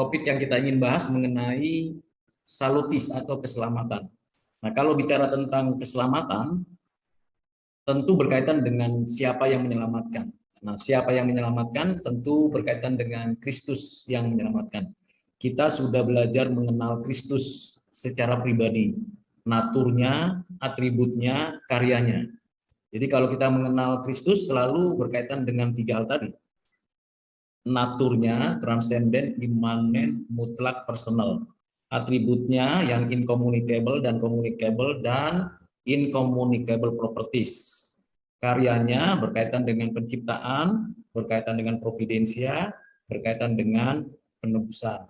topik yang kita ingin bahas mengenai salutis atau keselamatan. Nah, kalau bicara tentang keselamatan, tentu berkaitan dengan siapa yang menyelamatkan. Nah, siapa yang menyelamatkan tentu berkaitan dengan Kristus yang menyelamatkan. Kita sudah belajar mengenal Kristus secara pribadi, naturnya, atributnya, karyanya. Jadi kalau kita mengenal Kristus selalu berkaitan dengan tiga hal tadi. Naturnya, transenden, imanen, mutlak, personal. Atributnya yang incommunicable dan communicable dan incommunicable properties. Karyanya berkaitan dengan penciptaan, berkaitan dengan providensia, berkaitan dengan penebusan.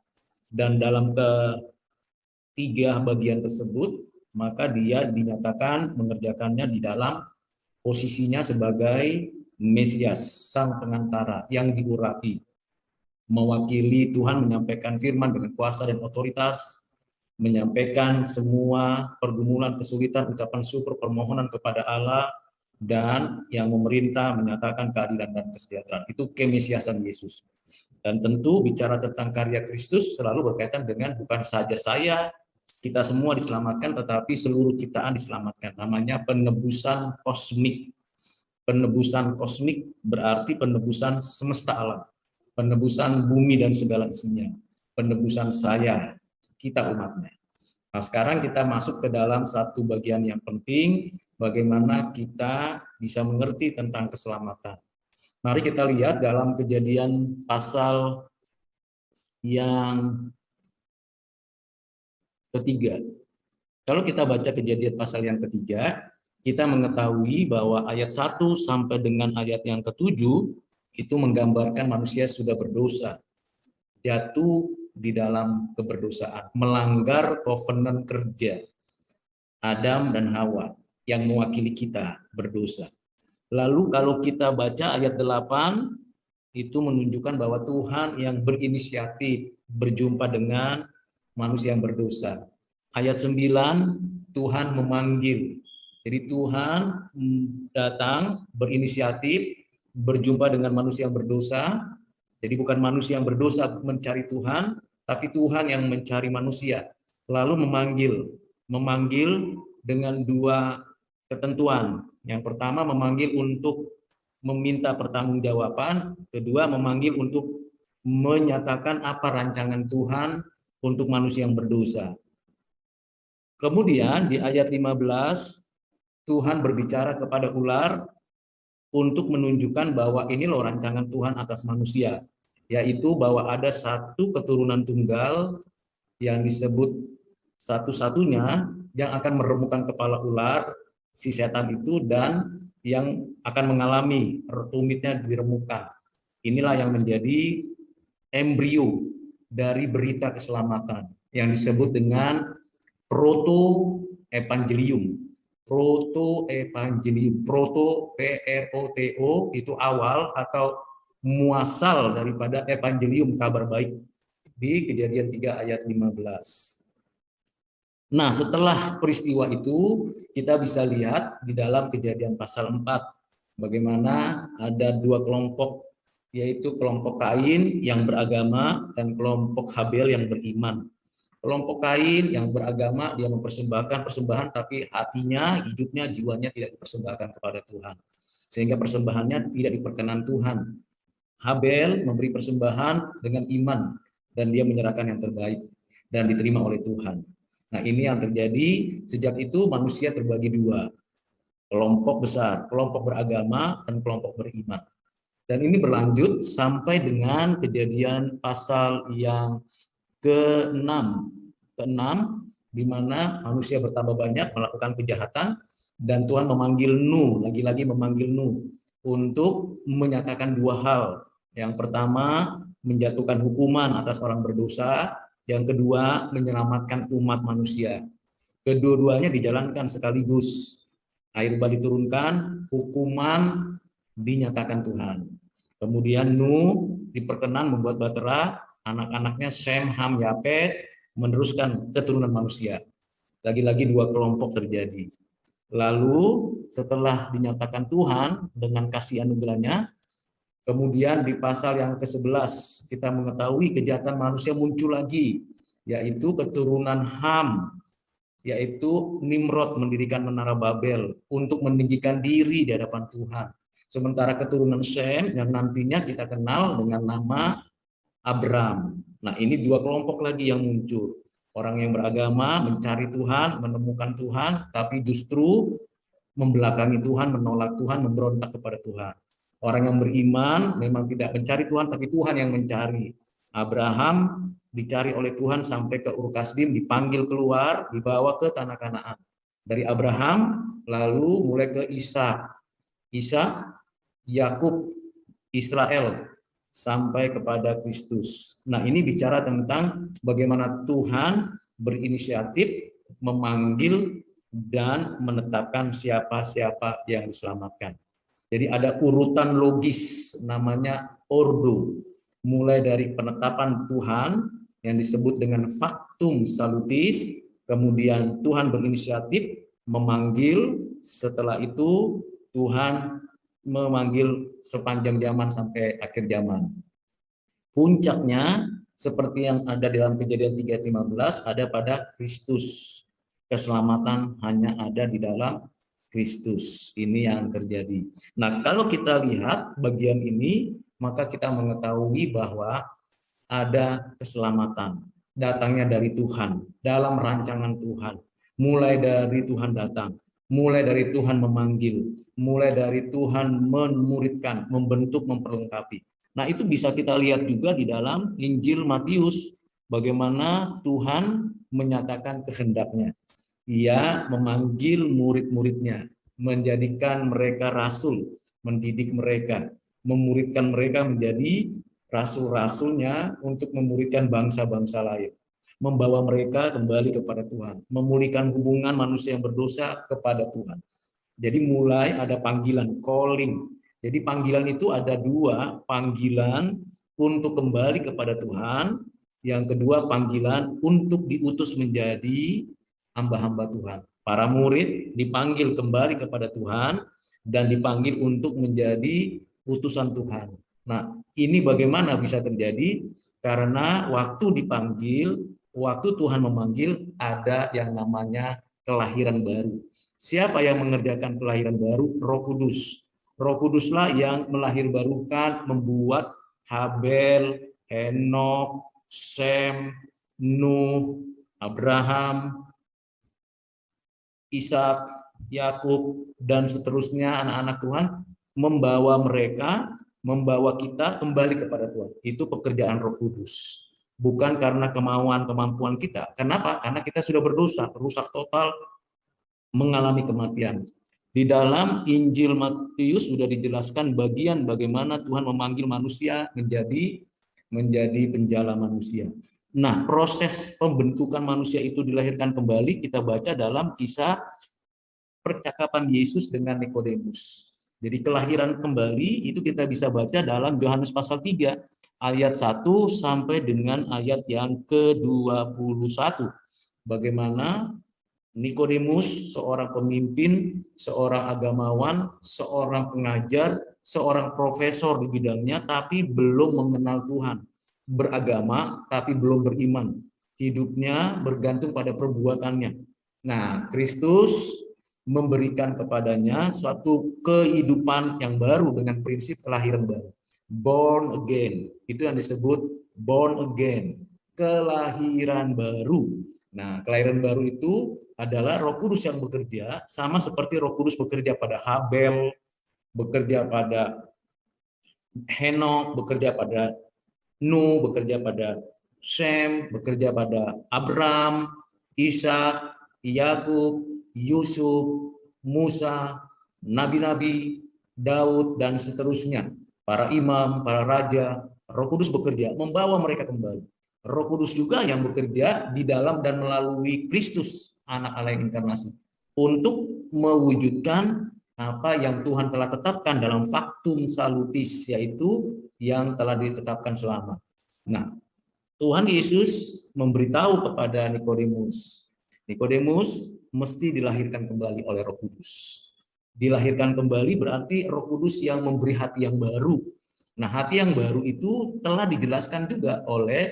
Dan dalam ketiga bagian tersebut, maka dia dinyatakan mengerjakannya di dalam posisinya sebagai Mesias, sang pengantara yang diurapi, mewakili Tuhan menyampaikan firman dengan kuasa dan otoritas, menyampaikan semua pergumulan, kesulitan, ucapan syukur, permohonan kepada Allah, dan yang memerintah menyatakan keadilan dan kesejahteraan. Itu kemesiasan Yesus. Dan tentu bicara tentang karya Kristus selalu berkaitan dengan bukan saja saya, kita semua diselamatkan, tetapi seluruh ciptaan diselamatkan. Namanya penebusan kosmik. Penebusan kosmik berarti penebusan semesta alam. Penebusan bumi dan segala isinya. Penebusan saya, kita umatnya. Nah, sekarang kita masuk ke dalam satu bagian yang penting, bagaimana kita bisa mengerti tentang keselamatan. Mari kita lihat dalam Kejadian pasal yang ketiga. Kalau kita baca Kejadian pasal yang ketiga, kita mengetahui bahwa ayat 1 sampai dengan ayat yang ke-7 itu menggambarkan manusia sudah berdosa, jatuh di dalam keberdosaan, melanggar covenant kerja Adam dan Hawa yang mewakili kita berdosa. Lalu kalau kita baca ayat 8, itu menunjukkan bahwa Tuhan yang berinisiatif berjumpa dengan manusia yang berdosa. Ayat 9, Tuhan memanggil. Jadi Tuhan datang berinisiatif berjumpa dengan manusia yang berdosa. Jadi bukan manusia yang berdosa mencari Tuhan, tapi Tuhan yang mencari manusia. Lalu memanggil dengan dua ketentuan. Yang pertama memanggil untuk meminta pertanggungjawaban, kedua memanggil untuk menyatakan apa rancangan Tuhan untuk manusia yang berdosa. Kemudian di ayat 15 Tuhan berbicara kepada ular untuk menunjukkan bahwa ini loh rancangan Tuhan atas manusia, yaitu bahwa ada satu keturunan tunggal yang disebut satu-satunya yang akan meremukkan kepala ular, si setan itu, dan yang akan mengalami tumitnya diremukkan. Inilah yang menjadi embrio dari berita keselamatan yang disebut dengan proto-evangelium. Proto-evangelium, proto, P-R-O-T-O, itu awal atau muasal daripada evangelium, kabar baik, di Kejadian 3 ayat 15. Nah, setelah peristiwa itu, kita bisa lihat di dalam Kejadian pasal 4, bagaimana ada dua kelompok, yaitu kelompok Kain yang beragama dan kelompok Habel yang beriman. Kelompok Kain yang beragama, dia mempersembahkan persembahan, tapi hatinya, hidupnya, jiwanya tidak dipersembahkan kepada Tuhan. Sehingga persembahannya tidak diperkenan Tuhan. Habel memberi persembahan dengan iman, dan dia menyerahkan yang terbaik, dan diterima oleh Tuhan. Nah, ini yang terjadi. Sejak itu manusia terbagi dua, kelompok besar, kelompok beragama dan kelompok beriman. Dan ini berlanjut sampai dengan Kejadian pasal yang ke-6, di mana manusia bertambah banyak melakukan kejahatan, dan Tuhan memanggil Nuh, lagi-lagi memanggil Nuh untuk menyatakan dua hal. Yang pertama, menjatuhkan hukuman atas orang berdosa. Yang kedua, menyelamatkan umat manusia. Kedua-duanya dijalankan sekaligus. Air bah diturunkan, hukuman dinyatakan Tuhan. Kemudian Nuh diperkenan membuat bahtera, anak-anaknya Sem, Ham, Yafet meneruskan keturunan manusia. Lagi-lagi dua kelompok terjadi. Lalu setelah dinyatakan Tuhan dengan kasih anugerahnya, Kemudian di pasal yang ke-11 kita mengetahui kejahatan manusia muncul lagi, yaitu keturunan Ham, yaitu Nimrod mendirikan menara Babel untuk meninggikan diri di hadapan Tuhan. Sementara keturunan Sem yang nantinya kita kenal dengan nama Abram. Nah, ini dua kelompok lagi yang muncul. Orang yang beragama mencari Tuhan, menemukan Tuhan, tapi justru membelakangi Tuhan, menolak Tuhan, memberontak kepada Tuhan. Orang yang beriman memang tidak mencari Tuhan, tapi Tuhan yang mencari. Abraham dicari oleh Tuhan sampai ke Ur-Kasdim, dipanggil keluar, dibawa ke tanah Kanaan. Dari Abraham lalu mulai ke Ishak, Yakub, Israel, sampai kepada Kristus. Nah, ini bicara tentang bagaimana Tuhan berinisiatif memanggil dan menetapkan siapa-siapa yang diselamatkan. Jadi ada urutan logis namanya ordo. Mulai dari penetapan Tuhan yang disebut dengan factum salutis, kemudian Tuhan berinisiatif memanggil, setelah itu Tuhan memanggil sepanjang zaman sampai akhir zaman. Puncaknya seperti yang ada dalam Kejadian 3:15 ada pada Kristus. Keselamatan hanya ada di dalam Kristus. Ini yang terjadi. Nah, kalau kita lihat bagian ini, maka kita mengetahui bahwa ada keselamatan datangnya dari Tuhan, dalam rancangan Tuhan. Mulai dari Tuhan datang, mulai dari Tuhan memanggil, mulai dari Tuhan memuridkan, membentuk, memperlengkapi. Nah, itu bisa kita lihat juga di dalam Injil Matius, bagaimana Tuhan menyatakan kehendaknya. Ia memanggil murid-muridnya, menjadikan mereka rasul, mendidik mereka, memuridkan mereka menjadi rasul-rasulnya untuk memuridkan bangsa-bangsa lain, membawa mereka kembali kepada Tuhan, memulihkan hubungan manusia yang berdosa kepada Tuhan. Jadi mulai ada panggilan, calling. Jadi panggilan itu ada dua, panggilan untuk kembali kepada Tuhan, yang kedua panggilan untuk diutus menjadi hamba-hamba Tuhan. Para murid dipanggil kembali kepada Tuhan dan dipanggil untuk menjadi utusan Tuhan. Nah, ini bagaimana bisa terjadi? Karena waktu dipanggil, waktu Tuhan memanggil, ada yang namanya kelahiran baru. Siapa yang mengerjakan kelahiran baru? Roh Kudus. Roh Kuduslah yang melahirbarukan, membuat Habel, Henok, Sem, Nuh, Abraham, Ishak, Yakub, dan seterusnya anak-anak Tuhan, membawa kita kembali kepada Tuhan. Itu pekerjaan Roh Kudus. Bukan karena kemampuan kita. Kenapa? Karena kita sudah berdosa, rusak total, mengalami kematian. Di dalam Injil Matius sudah dijelaskan bagian bagaimana Tuhan memanggil manusia menjadi penjala manusia. Nah, proses pembentukan manusia itu dilahirkan kembali kita baca dalam kisah percakapan Yesus dengan Nikodemus. Jadi kelahiran kembali itu kita bisa baca dalam Yohanes pasal 3 ayat 1 sampai dengan ayat yang ke-21. Bagaimana Nikodemus, seorang pemimpin, seorang agamawan, seorang pengajar, seorang profesor di bidangnya, tapi belum mengenal Tuhan. Beragama, tapi belum beriman. Hidupnya bergantung pada perbuatannya. Nah, Kristus memberikan kepadanya suatu kehidupan yang baru dengan prinsip kelahiran baru. Born again, itu yang disebut born again, kelahiran baru. Nah, kelahiran baru itu adalah Roh Kudus yang bekerja, sama seperti Roh Kudus bekerja pada Habel, bekerja pada Henok, bekerja pada Nuh, bekerja pada Sem, bekerja pada Abram, Ishak, Yakub, Yusuf, Musa, nabi-nabi, Daud, dan seterusnya. Para imam, para raja, Roh Kudus bekerja, membawa mereka kembali. Roh Kudus juga yang bekerja di dalam dan melalui Kristus, anak Allah yang inkarnasi, untuk mewujudkan apa yang Tuhan telah tetapkan dalam factum salutis, yaitu yang telah ditetapkan selama. Nah, Tuhan Yesus memberitahu kepada Nikodemus, Nikodemus mesti dilahirkan kembali oleh Roh Kudus. Dilahirkan kembali berarti Roh Kudus yang memberi hati yang baru, Nah, hati yang baru itu telah dijelaskan juga oleh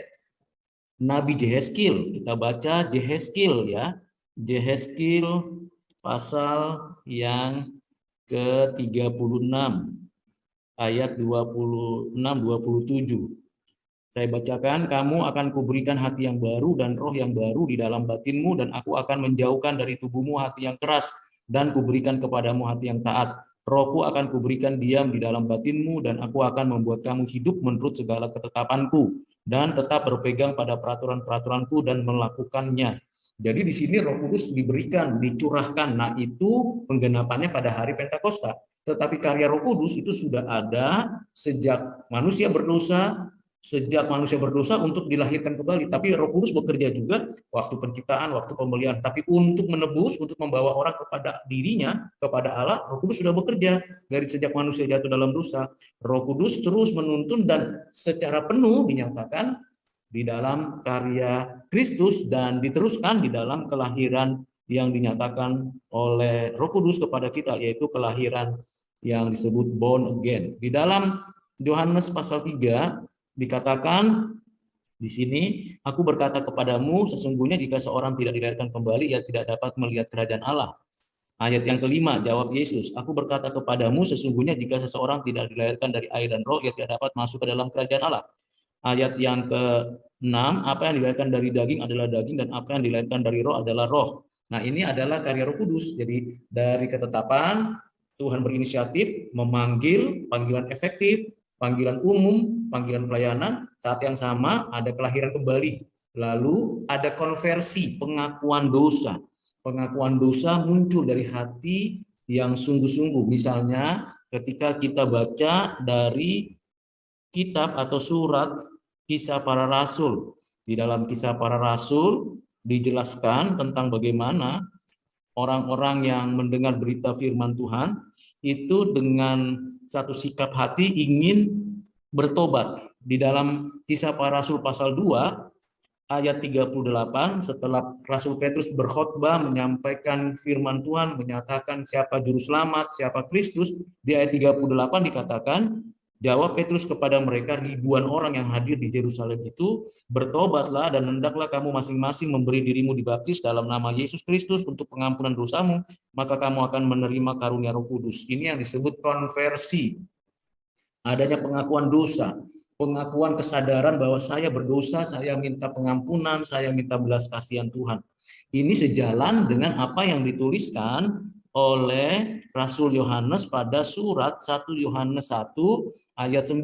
Nabi Yehezkiel. Kita baca Yehezkiel ya. Yehezkiel pasal yang ke-36 ayat 26-27. Saya bacakan, kamu akan kuberikan hati yang baru dan roh yang baru di dalam batinmu, dan aku akan menjauhkan dari tubuhmu hati yang keras dan kuberikan kepadamu hati yang taat. Rohku akan kuberikan diam di dalam batinmu, dan aku akan membuat kamu hidup menurut segala ketetapanku dan tetap berpegang pada peraturan-peraturanku dan melakukannya. Jadi di sini Roh Kudus diberikan, dicurahkan. Nah, itu penggenapannya pada hari Pentakosta. Tetapi karya Roh Kudus itu sudah ada sejak manusia berdosa, untuk dilahirkan kembali. Tapi Roh Kudus bekerja juga waktu penciptaan, waktu pembelian. Tapi untuk menebus, untuk membawa orang kepada dirinya, kepada Allah, Roh Kudus sudah bekerja dari sejak manusia jatuh dalam dosa. Roh Kudus terus menuntun dan secara penuh dinyatakan di dalam karya Kristus dan diteruskan di dalam kelahiran yang dinyatakan oleh Roh Kudus kepada kita, yaitu kelahiran yang disebut born again. Di dalam Yohanes pasal 3 dikatakan di sini, aku berkata kepadamu, sesungguhnya jika seorang tidak dilahirkan kembali, ia tidak dapat melihat kerajaan Allah. Ayat yang kelima, jawab Yesus, aku berkata kepadamu, sesungguhnya jika seseorang tidak dilahirkan dari air dan roh, ia tidak dapat masuk ke dalam kerajaan Allah. Ayat yang ke-6, apa yang dilahirkan dari daging adalah daging, dan apa yang dilahirkan dari roh adalah roh. Nah, ini adalah karya Roh Kudus. Jadi dari ketetapan, Tuhan berinisiatif memanggil, panggilan efektif, panggilan umum, panggilan pelayanan. Saat yang sama ada kelahiran kembali. Lalu ada konversi, pengakuan dosa. Pengakuan dosa muncul dari hati yang sungguh-sungguh. Misalnya ketika kita baca dari kitab atau surat Kisah Para Rasul. Di dalam Kisah Para Rasul dijelaskan tentang bagaimana orang-orang yang mendengar berita firman Tuhan itu dengan satu sikap hati ingin bertobat. Di dalam Kisah Para Rasul pasal 2 ayat 38, setelah Rasul Petrus berkhotbah menyampaikan firman Tuhan, menyatakan siapa juru selamat, siapa Kristus, di ayat 38 dikatakan, jawab Petrus kepada mereka, ribuan orang yang hadir di Yerusalem itu, bertobatlah dan hendaklah kamu masing-masing memberi dirimu dibaptis dalam nama Yesus Kristus untuk pengampunan dosamu, maka kamu akan menerima karunia Roh Kudus. Ini yang disebut konversi. Adanya pengakuan dosa, pengakuan kesadaran bahwa saya berdosa, saya minta pengampunan, saya minta belas kasihan Tuhan. Ini sejalan dengan apa yang dituliskan oleh Rasul Yohanes pada surat 1 Yohanes 1 ayat 9.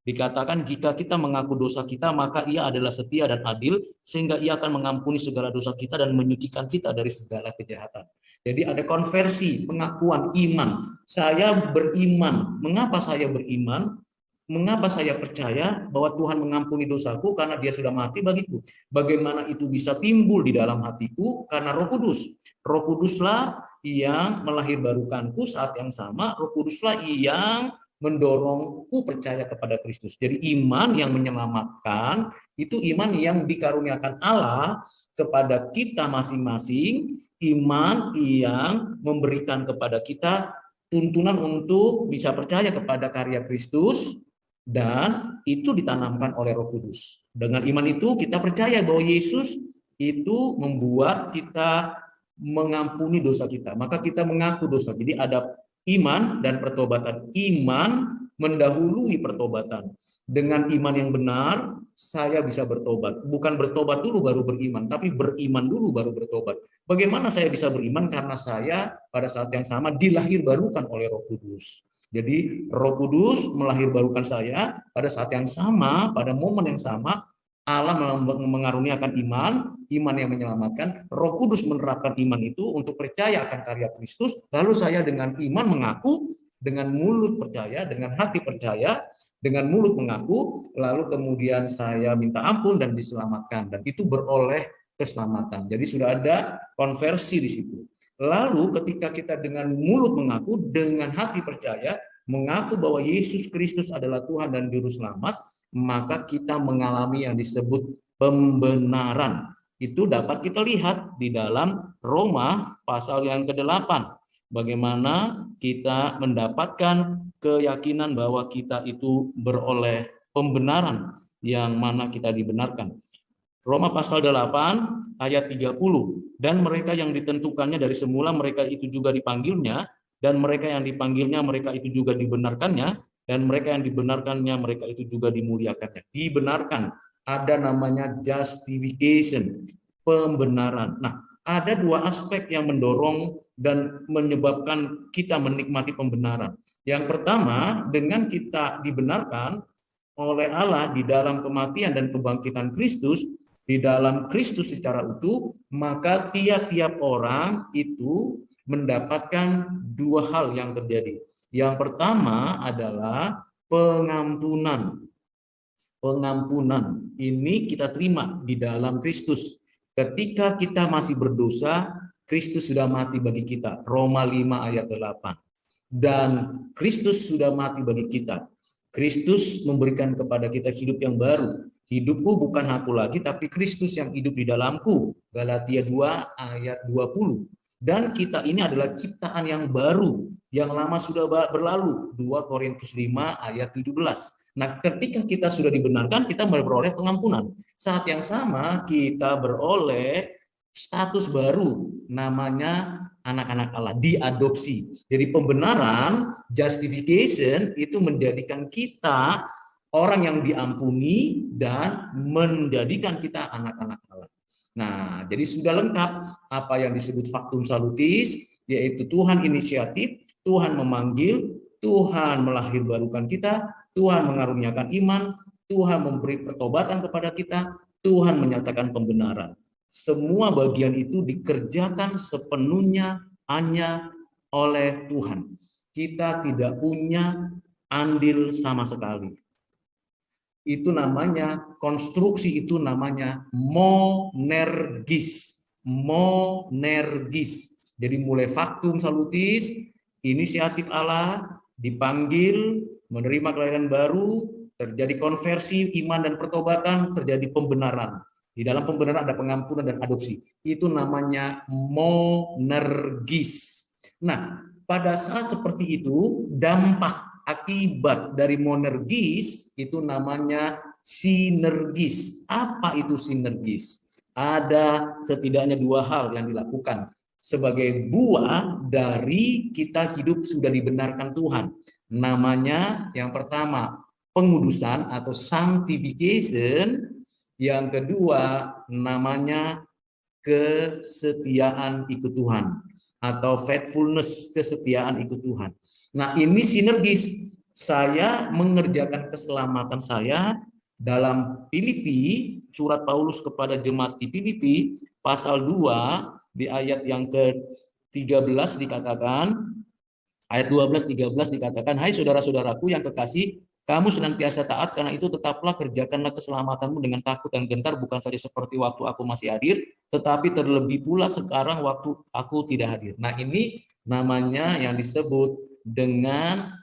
Dikatakan jika kita mengaku dosa kita, maka ia adalah setia dan adil, sehingga ia akan mengampuni segala dosa kita dan menyucikan kita dari segala kejahatan. Jadi ada konversi, pengakuan iman. Saya beriman. Mengapa saya beriman? Mengapa saya percaya bahwa Tuhan mengampuni dosaku? Karena dia sudah mati bagiku. Bagaimana itu bisa timbul di dalam hatiku? Karena Roh Kudus. Roh Kuduslah yang melahirbarukanku saat yang sama. Roh Kuduslah yang mendorongku percaya kepada Kristus. Jadi iman yang menyelamatkan, itu iman yang dikaruniakan Allah kepada kita masing-masing, iman yang memberikan kepada kita tuntunan untuk bisa percaya kepada karya Kristus, dan itu ditanamkan oleh Roh Kudus. Dengan iman itu kita percaya bahwa Yesus itu membuat kita mengampuni dosa kita. Maka kita mengaku dosa. Jadi ada iman dan pertobatan. Iman mendahului pertobatan. Dengan iman yang benar, saya bisa bertobat. Bukan bertobat dulu baru beriman, tapi beriman dulu baru bertobat. Bagaimana saya bisa beriman? Karena saya pada saat yang sama dilahirbarukan oleh Roh Kudus. Jadi Roh Kudus melahirbarukan saya pada saat yang sama, pada momen yang sama, Allah mengaruniakan iman yang menyelamatkan. Roh Kudus menerapkan iman itu untuk percaya akan karya Kristus. Lalu saya dengan iman mengaku, dengan mulut percaya, dengan hati percaya, dengan mulut mengaku, lalu kemudian saya minta ampun dan diselamatkan. Dan itu beroleh keselamatan. Jadi sudah ada konversi di situ. Lalu ketika kita dengan mulut mengaku, dengan hati percaya, mengaku bahwa Yesus Kristus adalah Tuhan dan Juru Selamat, maka kita mengalami yang disebut pembenaran. Itu dapat kita lihat di dalam Roma pasal yang ke-8. Bagaimana kita mendapatkan keyakinan bahwa kita itu beroleh pembenaran yang mana kita dibenarkan. Roma pasal 8 ayat 30. Dan mereka yang ditentukannya dari semula mereka itu juga dipanggilnya, dan mereka yang dipanggilnya mereka itu juga dibenarkannya, dan mereka yang dibenarkannya mereka itu juga dimuliakannya. Dibenarkan, ada namanya justification, pembenaran. Nah, ada dua aspek yang mendorong dan menyebabkan kita menikmati pembenaran. Yang pertama, dengan kita dibenarkan oleh Allah di dalam kematian dan kebangkitan Kristus, di dalam Kristus secara utuh, maka tiap-tiap orang itu mendapatkan dua hal yang terjadi. Yang pertama adalah pengampunan. Pengampunan ini kita terima di dalam Kristus. Ketika kita masih berdosa, Kristus sudah mati bagi kita. Roma 5 ayat 8. Dan Kristus sudah mati bagi kita. Kristus memberikan kepada kita hidup yang baru. Hidupku bukan aku lagi, tapi Kristus yang hidup di dalamku. Galatia 2 ayat 20. Dan kita ini adalah ciptaan yang baru. Yang lama sudah berlalu. 2 Korintus 5 ayat 17. Nah, ketika kita sudah dibenarkan, kita beroleh pengampunan. Saat yang sama, kita beroleh status baru, namanya anak-anak Allah, diadopsi. Jadi pembenaran, justification, itu menjadikan kita orang yang diampuni dan menjadikan kita anak-anak Allah. Nah, jadi sudah lengkap apa yang disebut factum salutis, yaitu Tuhan inisiatif, Tuhan memanggil, Tuhan melahirbarukan kita, Tuhan mengaruniakan iman, Tuhan memberi pertobatan kepada kita, Tuhan menyatakan pembenaran. Semua bagian itu dikerjakan sepenuhnya hanya oleh Tuhan. Kita tidak punya andil sama sekali. Itu namanya, konstruksi itu namanya monergis. Monergis. Jadi mulai factum salutis, inisiatif Allah, dipanggil, menerima kelahiran baru, terjadi konversi, iman dan pertobatan, terjadi pembenaran. Di dalam pembenaran ada pengampunan dan adopsi. Itu namanya monergis. Nah, pada saat seperti itu, dampak akibat dari monergis itu namanya sinergis. Apa itu sinergis? Ada setidaknya dua hal yang dilakukan sebagai buah dari kita hidup sudah dibenarkan Tuhan. Namanya yang pertama pengudusan atau sanctification, yang kedua namanya kesetiaan ikut Tuhan atau faithfulness, kesetiaan ikut Tuhan. Nah, ini sinergis. Saya mengerjakan keselamatan saya dalam Filipi, surat Paulus kepada jemaat di Filipi, pasal 2, di ayat yang ke-13 dikatakan, ayat 12-13 dikatakan, hai saudara-saudaraku yang kekasih, kamu senantiasa taat, karena itu tetaplah kerjakanlah keselamatanmu dengan takut dan gentar, bukan saja seperti waktu aku masih hadir, tetapi terlebih pula sekarang waktu aku tidak hadir. Nah, ini namanya yang disebut dengan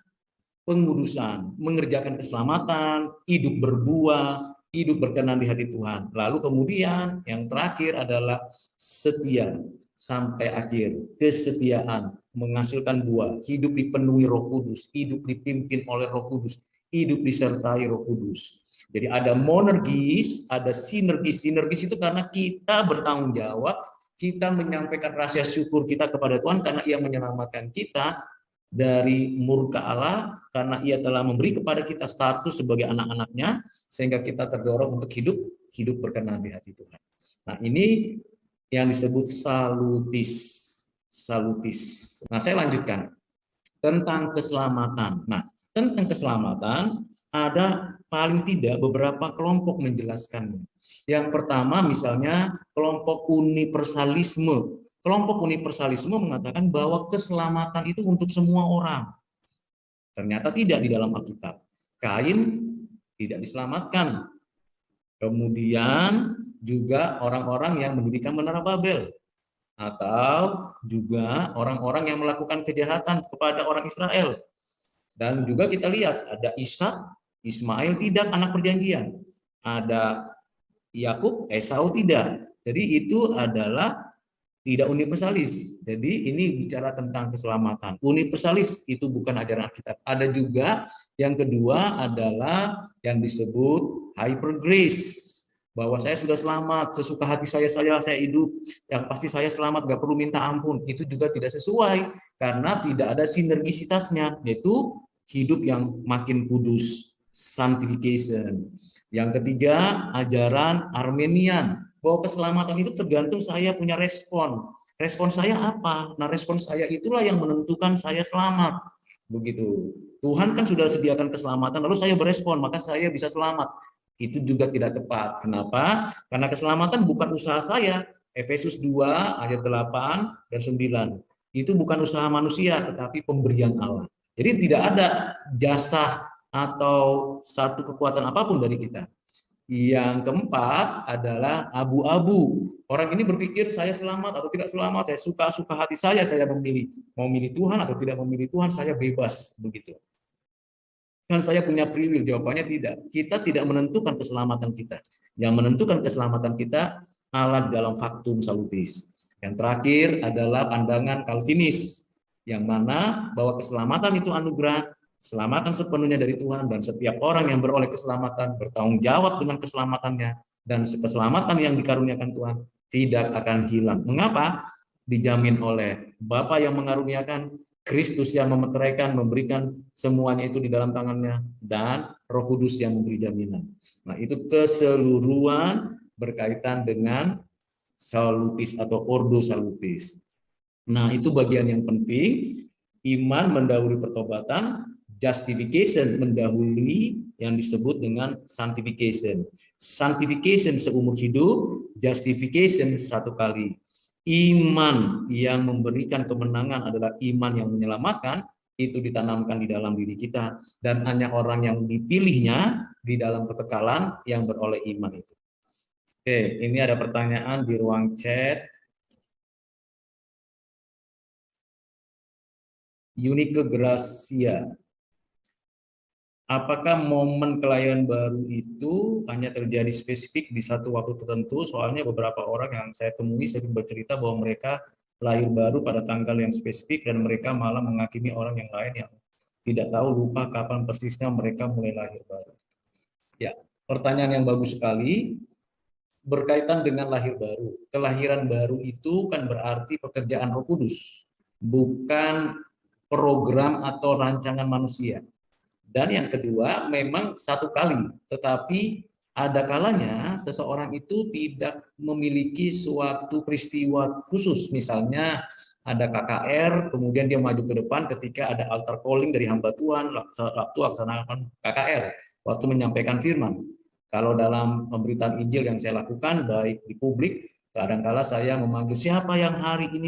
pengudusan, mengerjakan keselamatan, hidup berbuah, hidup berkenan di hati Tuhan. Lalu kemudian yang terakhir adalah setia sampai akhir, kesetiaan, menghasilkan buah, hidup dipenuhi Roh Kudus, hidup dipimpin oleh Roh Kudus, hidup disertai Roh Kudus. Jadi ada monergis, ada sinergis. Sinergis itu karena kita bertanggung jawab, kita menyampaikan rasa syukur kita kepada Tuhan karena Ia menyelamatkan kita dari murka Allah, karena Ia telah memberi kepada kita status sebagai anak-anaknya, sehingga kita terdorong untuk hidup berkenan di hati Tuhan. Nah, ini yang disebut salutis. Nah, saya lanjutkan tentang keselamatan. Nah, tentang keselamatan ada paling tidak beberapa kelompok menjelaskannya. Yang pertama misalnya kelompok universalisme. Kelompok universalisme mengatakan bahwa keselamatan itu untuk semua orang. Ternyata tidak di dalam Alkitab. Kain tidak diselamatkan. Kemudian juga orang-orang yang mendirikan Menara Babel. Atau juga orang-orang yang melakukan kejahatan kepada orang Israel. Dan juga kita lihat ada Ishak, Ismail tidak anak perjanjian. Ada Yakub, Esau tidak. Jadi itu adalah tidak universalis. Jadi ini bicara tentang keselamatan. Universalis itu bukan ajaran Alkitab. Ada juga yang kedua adalah yang disebut hyper grace, bahwa saya sudah selamat, sesuka hati saya hidup, yang pasti saya selamat, gak perlu minta ampun. Itu juga tidak sesuai karena tidak ada sinergisitasnya, yaitu hidup yang makin kudus, sanctification. Yang ketiga, ajaran Armenian, bahwa keselamatan itu tergantung saya punya respon. Respon saya apa? Nah, respon saya itulah yang menentukan saya selamat. Begitu. Tuhan kan sudah sediakan keselamatan, lalu saya berespon, maka saya bisa selamat. Itu juga tidak tepat. Kenapa? Karena keselamatan bukan usaha saya. Efesus 2 ayat 8 dan 9. Itu bukan usaha manusia, tetapi pemberian Allah. Jadi tidak ada jasa atau satu kekuatan apapun dari kita. Yang keempat adalah abu-abu. Orang ini berpikir saya selamat atau tidak selamat, saya suka hati saya memilih. Mau milih Tuhan atau tidak memilih Tuhan, saya bebas. Begitu. Kan saya punya free will? Jawabannya tidak. Kita tidak menentukan keselamatan kita. Yang menentukan keselamatan kita Allah dalam faktum salutis. Yang terakhir adalah pandangan Calvinis, yang mana bahwa keselamatan itu anugerah, keselamatan sepenuhnya dari Tuhan, dan setiap orang yang beroleh keselamatan bertanggung jawab dengan keselamatannya, dan keselamatan yang dikaruniakan Tuhan tidak akan hilang. Mengapa? Dijamin oleh Bapa yang mengaruniakan, Kristus yang memeteraikan, memberikan semuanya itu di dalam tangannya, dan Roh Kudus yang memberi jaminan. Nah, itu keseluruhan berkaitan dengan salutis atau ordo salutis. Nah, itu bagian yang penting. Iman mendahului pertobatan, justification mendahului yang disebut dengan sanctification. Sanctification seumur hidup, justification satu kali. Iman yang memberikan kemenangan adalah iman yang menyelamatkan, itu ditanamkan di dalam diri kita, dan hanya orang yang dipilihnya di dalam kekekalan yang beroleh iman itu. Oke, ini ada pertanyaan di ruang chat. Unike Gracia. Apakah momen kelahiran baru itu hanya terjadi spesifik di satu waktu tertentu? Soalnya beberapa orang yang saya temui sering bercerita bahwa mereka lahir baru pada tanggal yang spesifik dan mereka malah menghakimi orang yang lain yang tidak tahu, lupa kapan persisnya mereka mulai lahir baru. Ya, pertanyaan yang bagus sekali berkaitan dengan lahir baru. Kelahiran baru itu kan berarti pekerjaan Roh Kudus, bukan program atau rancangan manusia. Dan yang kedua, memang satu kali, tetapi ada kalanya seseorang itu tidak memiliki suatu peristiwa khusus. Misalnya ada KKR, kemudian dia maju ke depan ketika ada altar calling dari hamba Tuhan, waktu laksanakan KKR, waktu menyampaikan firman. Kalau dalam pemberitaan Injil yang saya lakukan, baik di publik, kadang-kala saya memanggil siapa yang hari ini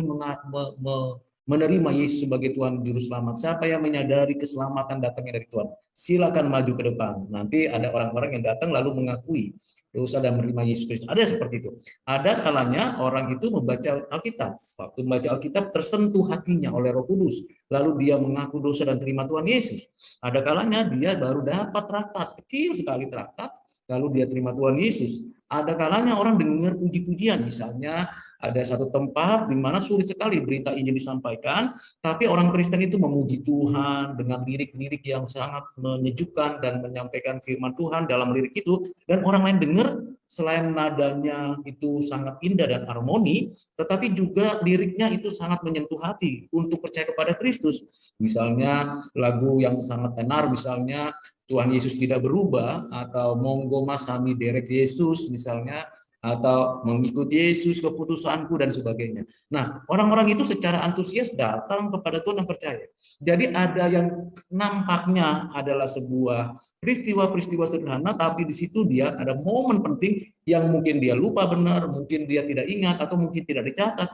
menerima Yesus sebagai Tuhan Juru Selamat. Siapa yang menyadari keselamatan datangnya dari Tuhan? Silakan maju ke depan. Nanti ada orang-orang yang datang lalu mengakui dosa dan menerima Yesus Kristus. Ada seperti itu. Ada kalanya orang itu membaca Alkitab. Waktu membaca Alkitab tersentuh hatinya oleh Roh Kudus. Lalu dia mengaku dosa dan terima Tuhan Yesus. Ada kalanya dia baru dapat traktat, kecil sekali traktat, lalu dia terima Tuhan Yesus. Ada kalanya orang dengar puji-pujian, misalnya ada satu tempat di mana sulit sekali berita Injil disampaikan, tapi orang Kristen itu memuji Tuhan dengan lirik-lirik yang sangat menyejukkan dan menyampaikan firman Tuhan dalam lirik itu, dan orang lain dengar, selain nadanya itu sangat indah dan harmoni, tetapi juga liriknya itu sangat menyentuh hati untuk percaya kepada Kristus. Misalnya lagu yang sangat tenar, misalnya Tuhan Yesus tidak berubah, atau monggo mas sami derek Yesus misalnya, atau mengikuti Yesus keputusanku dan sebagainya. Nah, orang-orang itu secara antusias datang kepada Tuhan dan percaya. Jadi ada yang nampaknya adalah sebuah peristiwa-peristiwa sederhana, tapi di situ dia ada momen penting yang mungkin dia lupa benar, mungkin dia tidak ingat, atau mungkin tidak dicatat,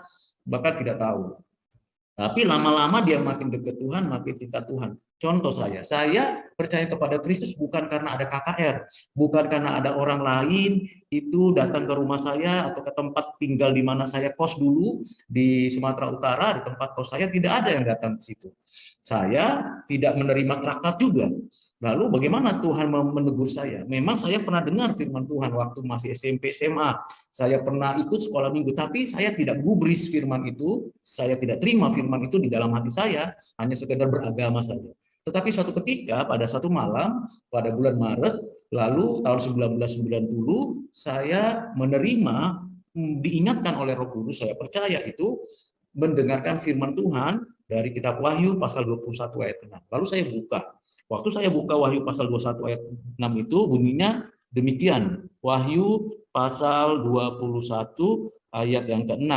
bahkan tidak tahu. Tapi lama-lama dia makin dekat Tuhan, makin cinta Tuhan. Contoh saya percaya kepada Kristus bukan karena ada KKR, bukan karena ada orang lain itu datang ke rumah saya atau ke tempat tinggal di mana saya kos dulu di Sumatera Utara, di tempat kos saya tidak ada yang datang ke situ. Saya tidak menerima traktat juga. Lalu bagaimana Tuhan menegur saya? Memang saya pernah dengar firman Tuhan waktu masih SMP, SMA. Saya pernah ikut sekolah minggu, tapi saya tidak gubris firman itu, saya tidak terima firman itu di dalam hati saya, hanya sekedar beragama saja. Tetapi suatu ketika pada satu malam, pada bulan Maret, lalu tahun 1990, saya menerima, diingatkan oleh Roh Kudus, saya percaya itu, mendengarkan firman Tuhan dari kitab Wahyu pasal 21 ayat 6. Lalu saya buka. Waktu saya buka Wahyu pasal 21 ayat 6 itu bunyinya demikian. Wahyu pasal 21 ayat yang ke-6.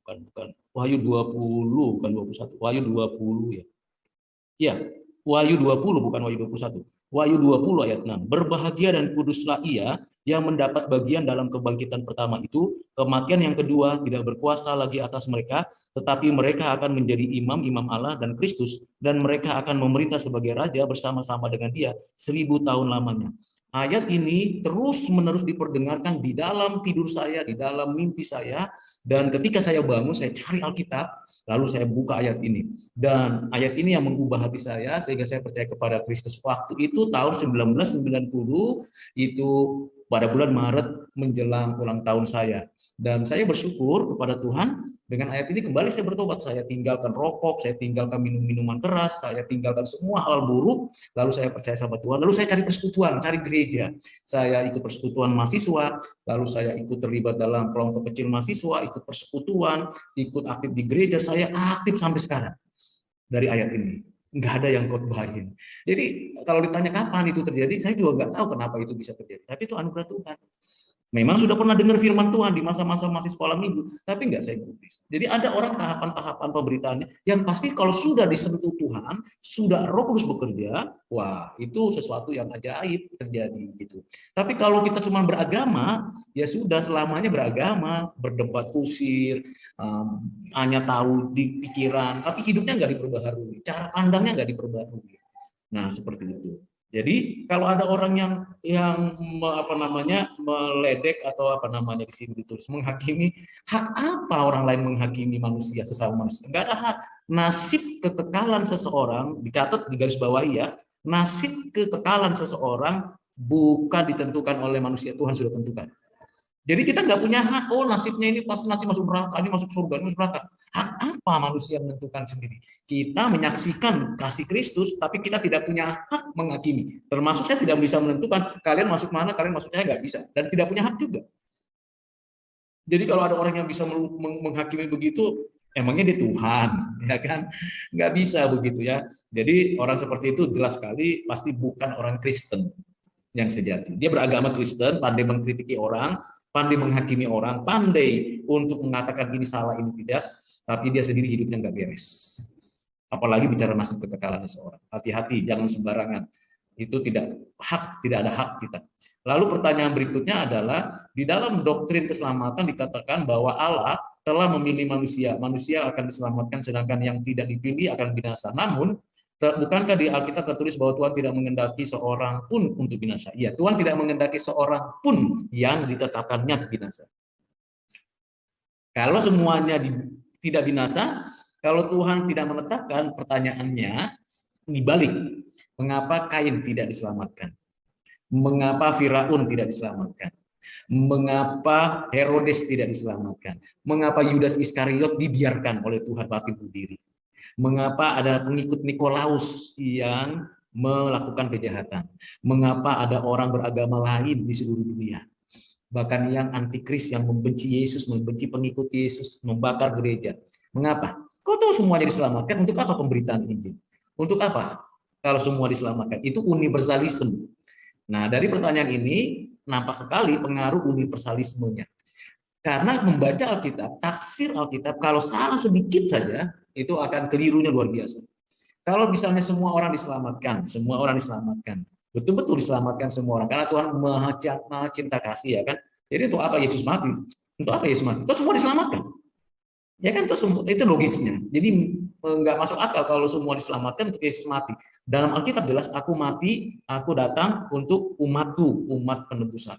Bukan. Wahyu 20, bukan 21. Wahyu 20 ya. Iya, Wahyu 20 bukan Wahyu 21. Wahyu 20 ayat 6. Berbahagia dan kuduslah ia yang mendapat bagian dalam kebangkitan pertama itu, kematian yang kedua tidak berkuasa lagi atas mereka, tetapi mereka akan menjadi imam-imam Allah dan Kristus, dan mereka akan memerintah sebagai raja bersama-sama dengan dia 1000 tahun lamanya. Ayat ini terus-menerus diperdengarkan di dalam tidur saya, di dalam mimpi saya, dan ketika saya bangun, saya cari Alkitab, lalu saya buka ayat ini. Dan ayat ini yang mengubah hati saya, sehingga saya percaya kepada Kristus. Waktu itu tahun 1990, itu pada bulan Maret menjelang ulang tahun saya. Dan saya bersyukur kepada Tuhan, dengan ayat ini kembali saya bertobat. Saya tinggalkan rokok, saya tinggalkan minum-minuman keras, saya tinggalkan semua hal buruk, lalu saya percaya sama Tuhan, lalu saya cari persekutuan, cari gereja. Saya ikut persekutuan mahasiswa, lalu saya ikut terlibat dalam kelompok kecil mahasiswa, ikut persekutuan, ikut aktif di gereja, saya aktif sampai sekarang. Dari ayat ini nggak ada yang khotbahin. Jadi kalau ditanya kapan itu terjadi, saya juga nggak tahu kenapa itu bisa terjadi. Tapi itu anugerah Tuhan. Memang sudah pernah dengar firman Tuhan di masa-masa masih sekolah minggu, tapi nggak saya gubris. Jadi ada orang tahapan-tahapan pemberitaannya yang pasti kalau sudah disentuh Tuhan, sudah Roh Kudus bekerja, wah itu sesuatu yang ajaib terjadi gitu. Tapi kalau kita cuma beragama, ya sudah selamanya beragama, berdebat kusir, hanya tahu di pikiran, tapi hidupnya nggak diperbaharui, cara pandangnya nggak diperbaharui. Nah seperti itu. Jadi kalau ada orang yang meledek atau di sini ditulis menghakimi, hak apa orang lain menghakimi manusia, sesama manusia? Enggak ada hak. Nasib kekekalan seseorang dicatat di garis bawah ya. Nasib kekekalan seseorang bukan ditentukan oleh manusia, Tuhan sudah tentukan. Jadi kita nggak punya hak, oh nasibnya ini pasti nanti masuk neraka, ini masuk surga, ini masuk neraka. Hak apa manusia menentukan sendiri? Kita menyaksikan kasih Kristus, tapi kita tidak punya hak menghakimi. Termasuk saya tidak bisa menentukan kalian masuk mana, kalian masuk saya nggak bisa, dan tidak punya hak juga. Jadi kalau ada orang yang bisa menghakimi begitu, emangnya dia Tuhan, ya kan? Nggak bisa begitu ya. Jadi orang seperti itu jelas sekali pasti bukan orang Kristen yang sejati. Dia beragama Kristen, pandai mengkritiki orang, pandai menghakimi orang, pandai untuk mengatakan ini salah, ini tidak, tapi dia sendiri hidupnya nggak beres. Apalagi bicara nasib kekekalan seseorang. Hati-hati, jangan sembarangan. Itu tidak ada hak kita. Lalu pertanyaan berikutnya adalah, di dalam doktrin keselamatan dikatakan bahwa Allah telah memilih manusia. Manusia akan diselamatkan, sedangkan yang tidak dipilih akan binasa. Namun, bukankah di Alkitab tertulis bahwa Tuhan tidak mengendaki seorang pun untuk binasa? Iya, Tuhan tidak mengendaki seorang pun yang ditetapkannya binasa. Kalau semuanya tidak binasa, kalau Tuhan tidak menetapkan, pertanyaannya dibalik. Mengapa Kain tidak diselamatkan? Mengapa Firaun tidak diselamatkan? Mengapa Herodes tidak diselamatkan? Mengapa Yudas Iskariot dibiarkan oleh Tuhan mati bunuh diri? Mengapa ada pengikut Nikolaus yang melakukan kejahatan? Mengapa ada orang beragama lain di seluruh dunia? Bahkan yang antikris, yang membenci Yesus, membenci pengikut Yesus, membakar gereja. Mengapa? Kau tahu semuanya diselamatkan, untuk apa pemberitaan Injil? Untuk apa kalau semua diselamatkan? Itu universalisme. Nah, dari pertanyaan ini nampak sekali pengaruh universalismenya. Karena membaca Alkitab, tafsir Alkitab, kalau salah sedikit saja, itu akan kelirunya luar biasa. Kalau misalnya semua orang diselamatkan, betul-betul diselamatkan semua orang, karena Tuhan maha cinta kasih, ya kan? Jadi untuk apa Yesus mati? Untuk apa Yesus mati? Itu semua diselamatkan. Ya kan, itu logisnya. Jadi nggak masuk akal kalau semua diselamatkan untuk Yesus mati. Dalam Alkitab jelas, aku mati, aku datang untuk umatku, umat penebusan.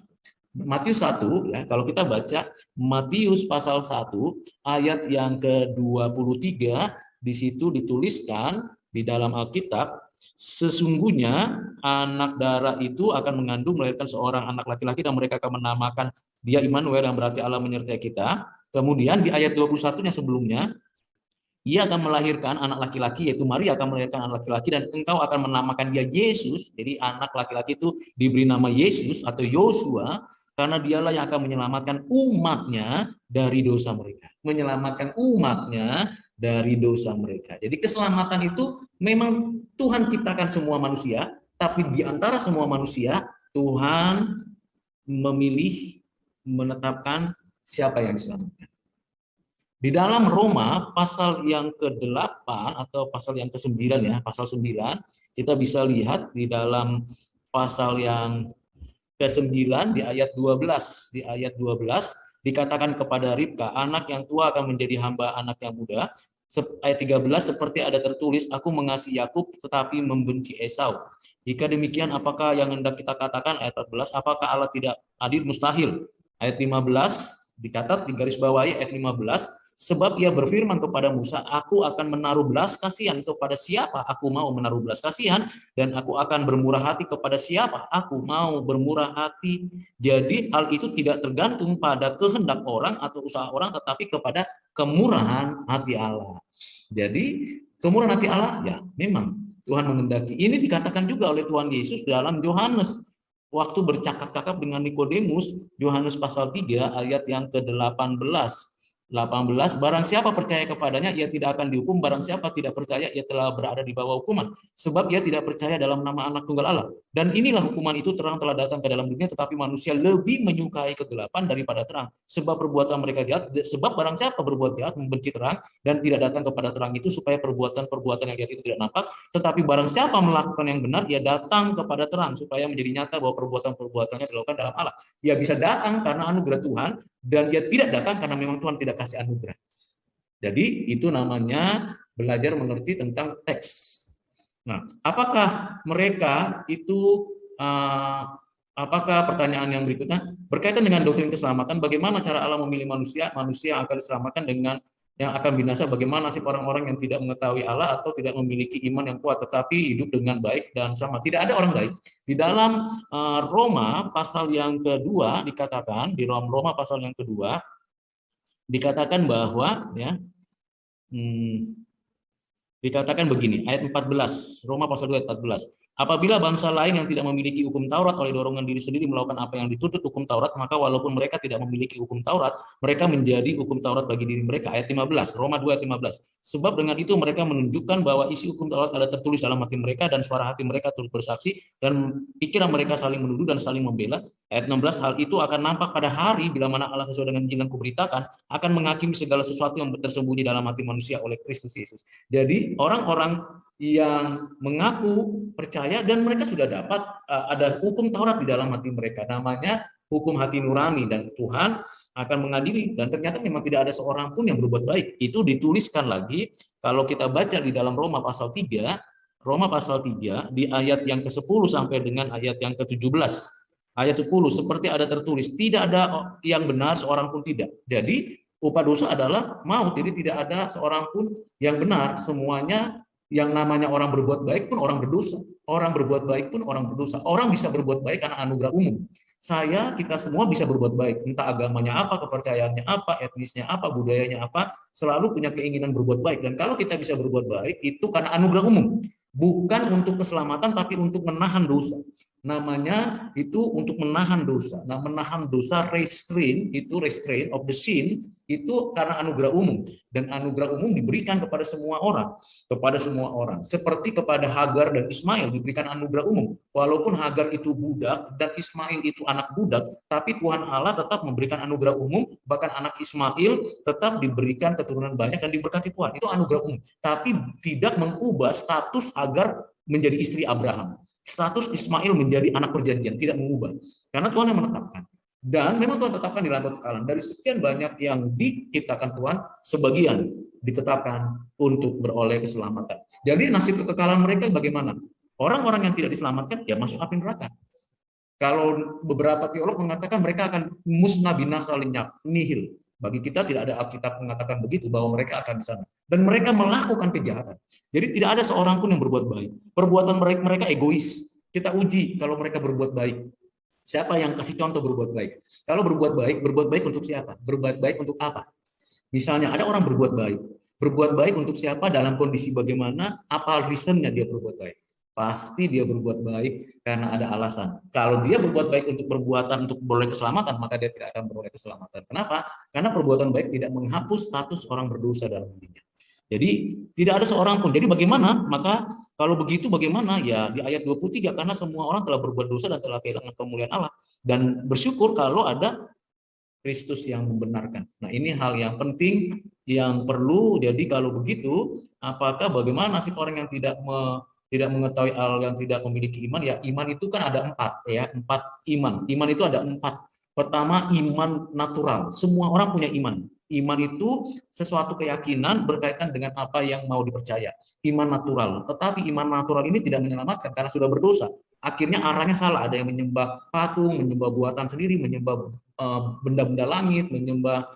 Matius 1, ya, kalau kita baca Matius pasal 1 ayat yang ke-23, di situ dituliskan Di dalam Alkitab, sesungguhnya anak darah itu akan mengandung melahirkan seorang anak laki-laki dan mereka akan menamakan dia Immanuel yang berarti Allah menyertai kita. Kemudian di ayat 21-nya sebelumnya, ia akan melahirkan anak laki-laki, yaitu Maria akan melahirkan anak laki-laki dan engkau akan menamakan dia Yesus. Jadi anak laki-laki itu diberi nama Yesus atau Yosua karena dialah yang akan menyelamatkan umatnya dari dosa mereka. Menyelamatkan umatnya dari dosa mereka. Jadi keselamatan itu memang Tuhan ciptakan semua manusia, tapi di antara semua manusia Tuhan memilih menetapkan siapa yang diselamatkan. Di dalam Roma pasal yang ke-8 atau pasal yang ke-9 ya, pasal 9, kita bisa lihat di dalam pasal yang ke-9 di ayat 12, dikatakan kepada Ribka, anak yang tua akan menjadi hamba anak yang muda. Ayat 13, seperti ada tertulis, aku mengasihi Yakub tetapi membenci Esau. Jika demikian, apakah yang hendak kita katakan? Ayat 14, apakah Allah tidak adil? Mustahil. Ayat 15, dicatat di garis bawahi ayat 15, sebab ia berfirman kepada Musa, aku akan menaruh belas kasihan kepada siapa aku mau menaruh belas kasihan, dan aku akan bermurah hati kepada siapa aku mau bermurah hati. Jadi hal itu tidak tergantung pada kehendak orang atau usaha orang, tetapi kepada kemurahan hati Allah. Jadi kemurahan hati Allah, ya memang Tuhan menghendaki. Ini dikatakan juga oleh Tuhan Yesus dalam Yohanes waktu bercakap-cakap dengan Nikodemus, Yohanes pasal 3 ayat yang ke-18. 18, barang siapa percaya kepadanya ia tidak akan dihukum, barang siapa tidak percaya ia telah berada di bawah hukuman, sebab ia tidak percaya dalam nama anak tunggal Allah. Dan inilah hukuman itu, terang telah datang ke dalam dunia, tetapi manusia lebih menyukai kegelapan daripada terang, sebab perbuatan mereka jahat. Sebab barang siapa berbuat jahat membenci terang dan tidak datang kepada terang itu, supaya perbuatan-perbuatan yang jahat itu tidak nampak. Tetapi barang siapa melakukan yang benar, ia datang kepada terang, supaya menjadi nyata bahwa perbuatan-perbuatannya dilakukan dalam Allah. Ia bisa datang karena anugerah Tuhan, dan dia tidak datang karena memang Tuhan tidak kasih anugerah. Jadi itu namanya belajar mengerti tentang teks. Nah, apakah mereka itu apakah pertanyaan yang berikutnya berkaitan dengan doktrin keselamatan, bagaimana cara Allah memilih manusia yang akan diselamatkan dengan yang akan binasa, bagaimana nasib orang-orang yang tidak mengetahui Allah atau tidak memiliki iman yang kuat tetapi hidup dengan baik dan sama. Tidak ada orang baik. Di dalam Roma pasal yang kedua dikatakan, di Roma pasal yang kedua dikatakan bahwa ya dikatakan begini, ayat 14, Roma pasal 2 ayat 14. Apabila bangsa lain yang tidak memiliki hukum Taurat oleh dorongan diri sendiri melakukan apa yang dituntut hukum Taurat, maka walaupun mereka tidak memiliki hukum Taurat, mereka menjadi hukum Taurat bagi diri mereka. Ayat 15, Roma 2 ayat 15. Sebab dengan itu mereka menunjukkan bahwa isi hukum Taurat ada tertulis dalam hati mereka, dan suara hati mereka turut bersaksi, dan pikiran mereka saling menuduh dan saling membela. Ayat 16, hal itu akan nampak pada hari bila mana Allah sesuai dengan Injil yang kuberitakan akan menghakimi segala sesuatu yang tersembunyi dalam hati manusia oleh Kristus Yesus. Jadi orang-orang yang mengaku percaya dan mereka sudah dapat ada hukum Taurat di dalam hati mereka, namanya hukum hati nurani, dan Tuhan akan mengadili, dan ternyata memang tidak ada seorang pun yang berbuat baik. Itu dituliskan lagi kalau kita baca di dalam Roma pasal 3 di ayat yang ke-10 sampai dengan ayat yang ke-17. Ayat 10, seperti ada tertulis, tidak ada yang benar seorang pun tidak. Jadi upah dosa adalah maut, jadi tidak ada seorang pun yang benar, semuanya yang namanya orang berbuat baik pun orang berdosa. Orang berbuat baik pun orang berdosa. Orang bisa berbuat baik karena anugerah umum. Kita semua bisa berbuat baik. Entah agamanya apa, kepercayaannya apa, etnisnya apa, budayanya apa, selalu punya keinginan berbuat baik. Dan kalau kita bisa berbuat baik, itu karena anugerah umum. Bukan untuk keselamatan, tapi untuk menahan dosa. Namanya itu untuk menahan dosa. Nah, menahan dosa, restrain of the sin, itu karena anugerah umum, dan anugerah umum diberikan kepada semua orang, seperti kepada Hagar dan Ismail diberikan anugerah umum. Walaupun Hagar itu budak dan Ismail itu anak budak, tapi Tuhan Allah tetap memberikan anugerah umum, bahkan anak Ismail tetap diberikan keturunan banyak dan diberkati Tuhan. Itu anugerah umum, tapi tidak mengubah status Hagar menjadi istri Abraham, status Ismail menjadi anak perjanjian, tidak mengubah, karena Tuhan yang menetapkan. Dan memang Tuhan tetapkan di dalam kekekalan. Dari sekian banyak yang diciptakan Tuhan, sebagian ditetapkan untuk beroleh keselamatan. Jadi nasib kekekalan mereka bagaimana? Orang-orang yang tidak diselamatkan, ya masuk api neraka. Kalau beberapa teolog mengatakan mereka akan musnah binasa lenyap, nihil. Bagi kita tidak ada Alkitab mengatakan begitu, bahwa mereka akan di sana. Dan mereka melakukan kejahatan. Jadi tidak ada seorang pun yang berbuat baik. Perbuatan mereka egois. Kita uji kalau mereka berbuat baik. Siapa yang kasih contoh berbuat baik? Kalau berbuat baik untuk siapa? Berbuat baik untuk apa? Misalnya ada orang berbuat baik. Berbuat baik untuk siapa, dalam kondisi bagaimana, apa reasonnya dia berbuat baik. Pasti dia berbuat baik karena ada alasan. Kalau dia berbuat baik untuk perbuatan untuk beroleh keselamatan, maka dia tidak akan beroleh keselamatan. Kenapa? Karena perbuatan baik tidak menghapus status orang berdosa dalam dirinya. Jadi tidak ada seorang pun. Jadi bagaimana? Maka kalau begitu bagaimana? Ya di ayat 23, karena semua orang telah berbuat dosa dan telah kehilangan kemuliaan Allah. Dan bersyukur kalau ada Kristus yang membenarkan. Nah, ini hal yang penting yang perlu. Jadi kalau begitu, apakah bagaimana nasib orang yang tidak mengetahui hal, yang tidak memiliki iman? Ya, iman itu kan ada 4 ya, 4 iman. Iman itu ada 4. Pertama, iman natural. Semua orang punya iman. Iman itu sesuatu keyakinan berkaitan dengan apa yang mau dipercaya. Iman natural. Tetapi iman natural ini tidak menyelamatkan karena sudah berdosa. Akhirnya arahnya salah. Ada yang menyembah patung, menyembah buatan sendiri, menyembah benda-benda langit, menyembah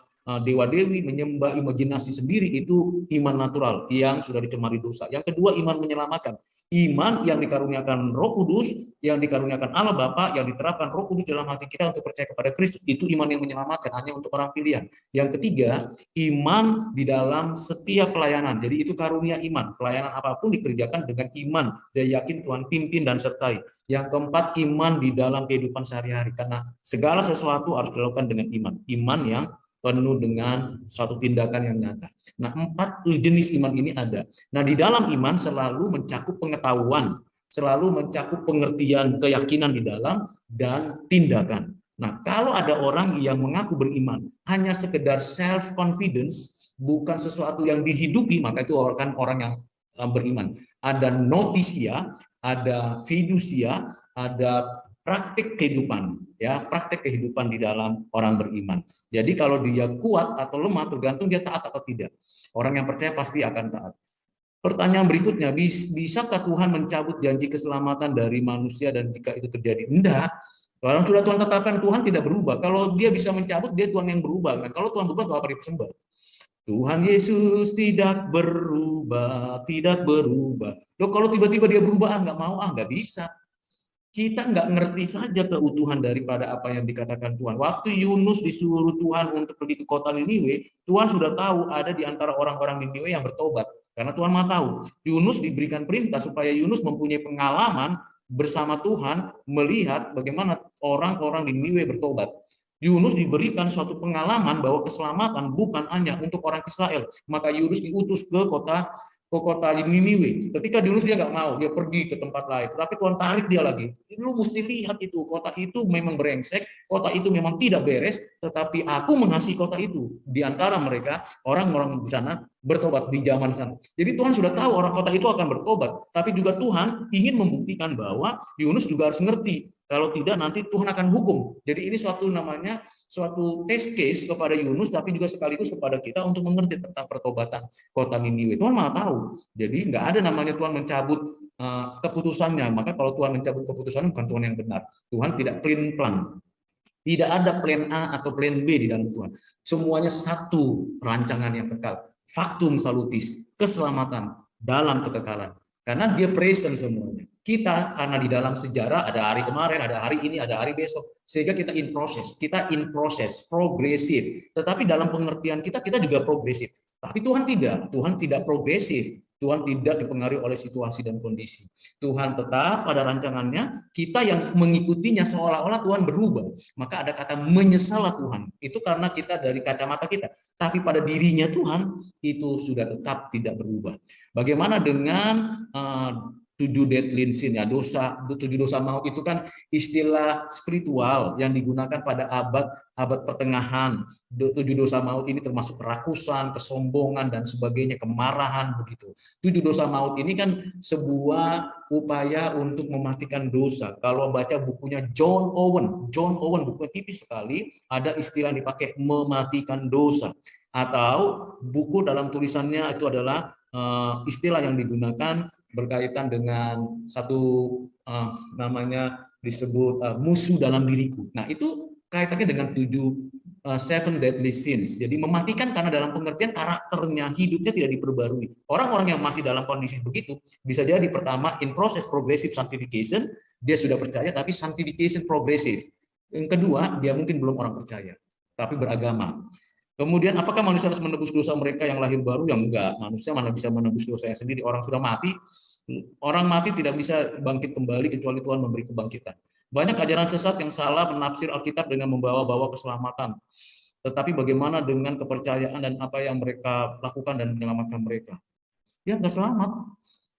dewa-dewi, menyembah imajinasi sendiri. Itu iman natural yang sudah dicemari dosa. Yang kedua, iman menyelamatkan. Iman yang dikaruniakan Roh Kudus, yang dikaruniakan Allah Bapa, yang diterapkan Roh Kudus dalam hati kita untuk percaya kepada Kristus. Itu iman yang menyelamatkan, hanya untuk orang pilihan. Yang ketiga, iman di dalam setiap pelayanan. Jadi itu karunia iman. Pelayanan apapun dikerjakan dengan iman. Dia yakin Tuhan pimpin dan sertai. Yang keempat, iman di dalam kehidupan sehari-hari. Karena segala sesuatu harus dilakukan dengan iman. Iman yang penuh dengan suatu tindakan yang nyata. Nah, 4 jenis iman ini ada. Nah, di dalam iman selalu mencakup pengetahuan, selalu mencakup pengertian, keyakinan di dalam, dan tindakan. Nah, kalau ada orang yang mengaku beriman, hanya sekedar self-confidence, bukan sesuatu yang dihidupi, maka itu orang yang beriman. Ada notisia, ada fidusia, ada praktik kehidupan, ya, praktik kehidupan di dalam orang beriman. Jadi kalau dia kuat atau lemah tergantung dia taat atau tidak. Orang yang percaya pasti akan taat. Pertanyaan berikutnya, bisakah Tuhan mencabut janji keselamatan dari manusia dan jika itu terjadi? Enggak. Kalau sudah Tuhan tetapkan, Tuhan tidak berubah. Kalau dia bisa mencabut, dia Tuhan yang berubah. Nah, kalau Tuhan berubah, apa disembah? Tuhan Yesus tidak berubah, tidak berubah. Loh, kalau tiba-tiba dia berubah, nggak mau, nggak bisa. Kita nggak ngerti saja keutuhan daripada apa yang dikatakan Tuhan. Waktu Yunus disuruh Tuhan untuk pergi ke kota Niniwe, Tuhan sudah tahu ada di antara orang-orang Niniwe yang bertobat. Karena Tuhan mau tahu. Yunus diberikan perintah supaya Yunus mempunyai pengalaman bersama Tuhan, melihat bagaimana orang-orang di Niniwe bertobat. Yunus diberikan suatu pengalaman bahwa keselamatan bukan hanya untuk orang Israel. Maka Yunus diutus ke kota Niniwe. Ketika Yunus dia nggak mau, dia pergi ke tempat lain. Tapi Tuhan tarik dia lagi. Lu mesti lihat itu, kota itu memang brengsek, kota itu memang tidak beres, tetapi aku mengasihi kota itu. Di antara mereka, orang-orang di sana bertobat di zaman sana. Jadi Tuhan sudah tahu orang kota itu akan bertobat. Tapi juga Tuhan ingin membuktikan bahwa Yunus juga harus ngerti. Kalau tidak nanti Tuhan akan hukum. Jadi ini suatu test case kepada Yunus, tapi juga sekaligus kepada kita untuk mengerti tentang pertobatan kota Niniwe. Tuhan malah tahu. Jadi nggak ada namanya Tuhan mencabut keputusannya. Maka kalau Tuhan mencabut keputusan, bukan Tuhan yang benar. Tuhan tidak plan. Tidak ada plan A atau plan B di dalam Tuhan. Semuanya satu rancangan yang kekal. Factum salutis, keselamatan dalam kekekalan. Karena dia present semuanya. Kita karena di dalam sejarah ada hari kemarin, ada hari ini, ada hari besok, sehingga kita in process, progresif. Tetapi dalam pengertian kita juga progresif. Tapi Tuhan tidak progresif. Tuhan tidak dipengaruhi oleh situasi dan kondisi. Tuhan tetap pada rancangannya, kita yang mengikutinya seolah-olah Tuhan berubah. Maka ada kata menyesallah Tuhan. Itu karena kita dari kacamata kita. Tapi pada dirinya Tuhan, itu sudah tetap tidak berubah. Bagaimana dengan 7 deadly sin, ya, 7 dosa maut itu kan istilah spiritual yang digunakan pada abad pertengahan. 7 dosa maut ini termasuk kerakusan, kesombongan dan sebagainya, kemarahan begitu. 7 dosa maut ini kan sebuah upaya untuk mematikan dosa. Kalau baca bukunya John Owen bukunya tipis sekali, ada istilah yang dipakai mematikan dosa. Atau buku dalam tulisannya itu adalah istilah yang digunakan berkaitan dengan satu namanya disebut musuh dalam diriku. Nah, itu kaitannya dengan 7 seven deadly sins. Jadi mematikan karena dalam pengertian karakternya, hidupnya tidak diperbarui. Orang-orang yang masih dalam kondisi begitu, bisa jadi pertama in process progressive sanctification, dia sudah percaya tapi sanctification progressive. Yang kedua, dia mungkin belum orang percaya, tapi beragama. Kemudian apakah manusia harus menebus dosa mereka yang lahir baru? Yang enggak. Manusia mana bisa menebus dosanya sendiri. Orang sudah mati, orang mati tidak bisa bangkit kembali kecuali Tuhan memberi kebangkitan. Banyak ajaran sesat yang salah menafsir Alkitab dengan membawa-bawa keselamatan. Tetapi bagaimana dengan kepercayaan dan apa yang mereka lakukan dan menyelamatkan mereka? Ya nggak selamat.